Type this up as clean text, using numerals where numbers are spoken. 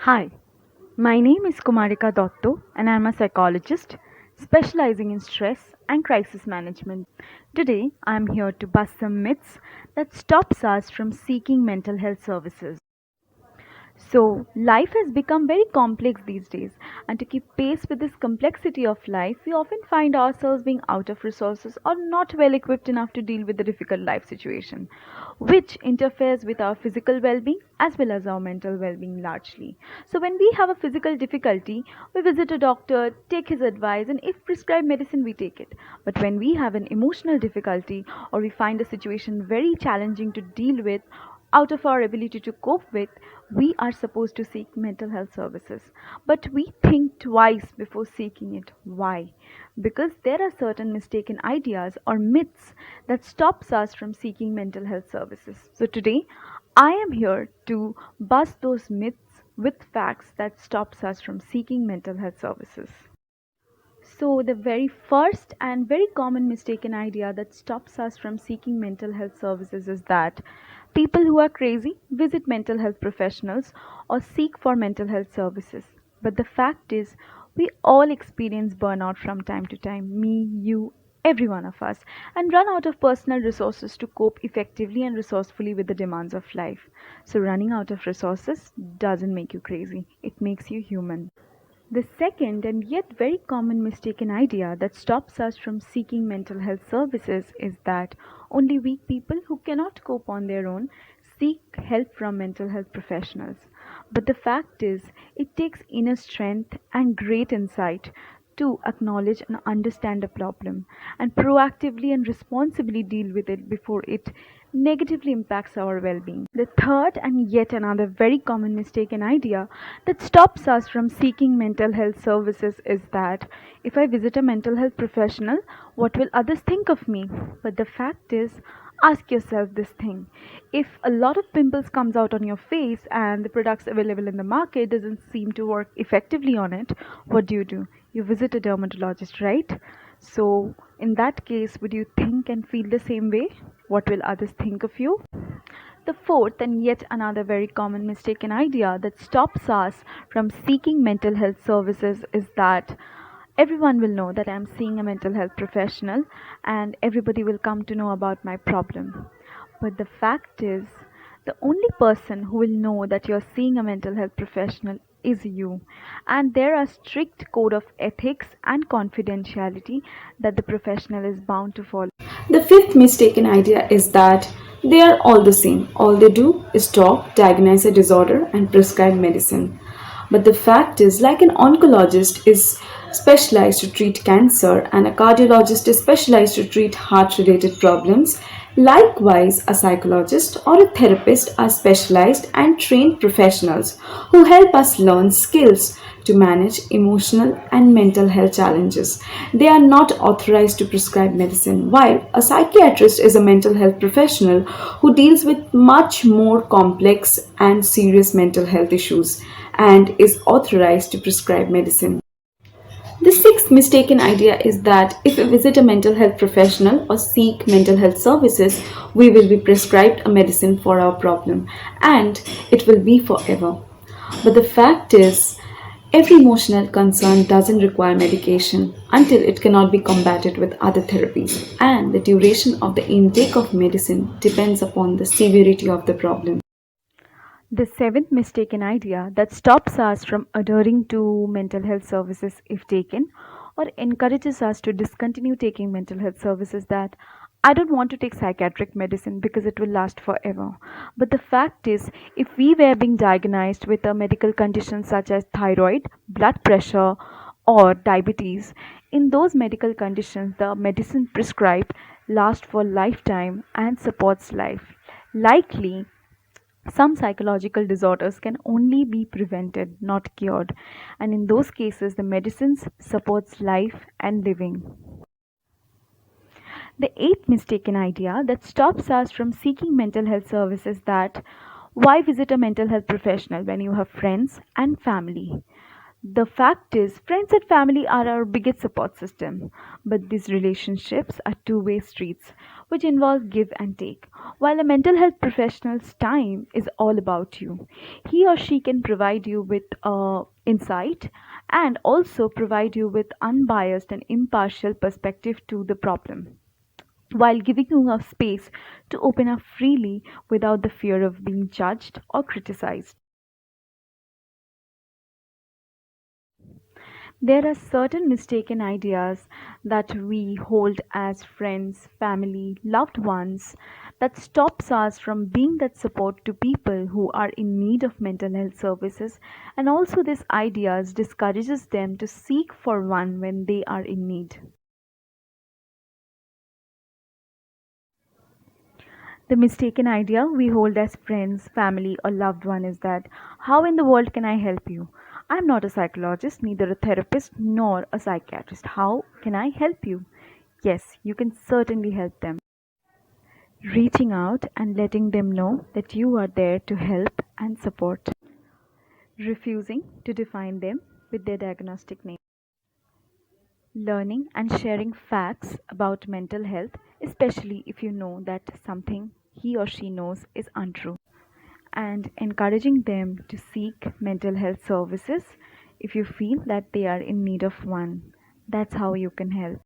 Hi, my name is Kumarica Dutta and I'm a psychologist specializing in stress and crisis management. Today, I'm here to bust some myths that stops us from seeking mental health services. So, life has become very complex these days, and to keep pace with this complexity of life, we often find ourselves being out of resources or not well equipped enough to deal with the difficult life situation, which interferes with our physical well being as well as our mental well being largely. So, when we have a physical difficulty, we visit a doctor, take his advice, and if prescribed medicine, we take it. But when we have an emotional difficulty or we find a situation very challenging to deal with, out of our ability to cope with, we are supposed to seek mental health services. But we think twice before seeking it. Why? Because there are certain mistaken ideas or myths that stops us from seeking mental health services. So today, I am here to bust those myths with facts that stops us from seeking mental health services. So, the very first and very common mistaken idea that stops us from seeking mental health services is that people who are crazy visit mental health professionals or seek for mental health services. But the fact is, we all experience burnout from time to time, me, you, every one of us, and run out of personal resources to cope effectively and resourcefully with the demands of life. So, running out of resources doesn't make you crazy, it makes you human. The second and yet very common mistaken idea that stops us from seeking mental health services is that only weak people who cannot cope on their own seek help from mental health professionals. But the fact is, it takes inner strength and great insight to acknowledge and understand a problem and proactively and responsibly deal with it before it negatively impacts our well being. The third and yet another very common mistaken idea that stops us from seeking mental health services is that if I visit a mental health professional, what will others think of me? But the fact is, ask yourself this thing. If a lot of pimples comes out on your face and the products available in the market doesn't seem to work effectively on it, what do? You visit a dermatologist, right? So in that case, would you think and feel the same way? What will others think of you? The fourth and yet another very common mistaken idea that stops us from seeking mental health services is that everyone will know that I'm seeing a mental health professional and everybody will come to know about my problem. But the fact is, the only person who will know that you're seeing a mental health professional is you. And there are strict code of ethics and confidentiality that the professional is bound to follow. The fifth mistaken idea is that they are all the same. All they do is talk, diagnose a disorder, and prescribe medicine. But the fact is, like an oncologist is specialized to treat cancer and a cardiologist is specialized to treat heart related problems, likewise, a psychologist or a therapist are specialized and trained professionals who help us learn skills to manage emotional and mental health challenges. They are not authorized to prescribe medicine, while a psychiatrist is a mental health professional who deals with much more complex and serious mental health issues and is authorized to prescribe medicine. The sixth mistaken idea is that if we visit a mental health professional or seek mental health services, we will be prescribed a medicine for our problem and it will be forever. But the fact is, every emotional concern doesn't require medication until it cannot be combated with other therapies, and the duration of the intake of medicine depends upon the severity of the problem. The seventh mistaken idea that stops us from adhering to mental health services if taken or encourages us to discontinue taking mental health services that I don't want to take psychiatric medicine because it will last forever. But the fact is, if we were being diagnosed with a medical condition such as thyroid, blood pressure, or diabetes, in those medical conditions, the medicine prescribed lasts for lifetime and supports life. Likely, some psychological disorders can only be prevented, not cured, and in those cases the medicines supports life and living. The eighth mistaken idea that stops us from seeking mental health services is that why visit a mental health professional when you have friends and family? The fact is, friends and family are our biggest support system, but these relationships are two-way streets. which involve give and take. While a mental health professional's time is all about you, he or she can provide you with insight and also provide you with unbiased and impartial perspective to the problem, while giving you a space to open up freely without the fear of being judged or criticized. There are certain mistaken ideas that we hold as friends, family, loved ones that stops us from being that support to people who are in need of mental health services, and also these ideas discourages them to seek for one when they are in need. The mistaken idea we hold as friends, family, or loved one is that how in the world can I help you? I'm not a psychologist, neither a therapist nor a psychiatrist. How can I help you? Yes, you can certainly help them. Reaching out and letting them know that you are there to help and support. Refusing to define them with their diagnostic name. Learning and sharing facts about mental health, especially if you know that something he or she knows is untrue, and encouraging them to seek mental health services if you feel that they are in need of one. That's how you can help.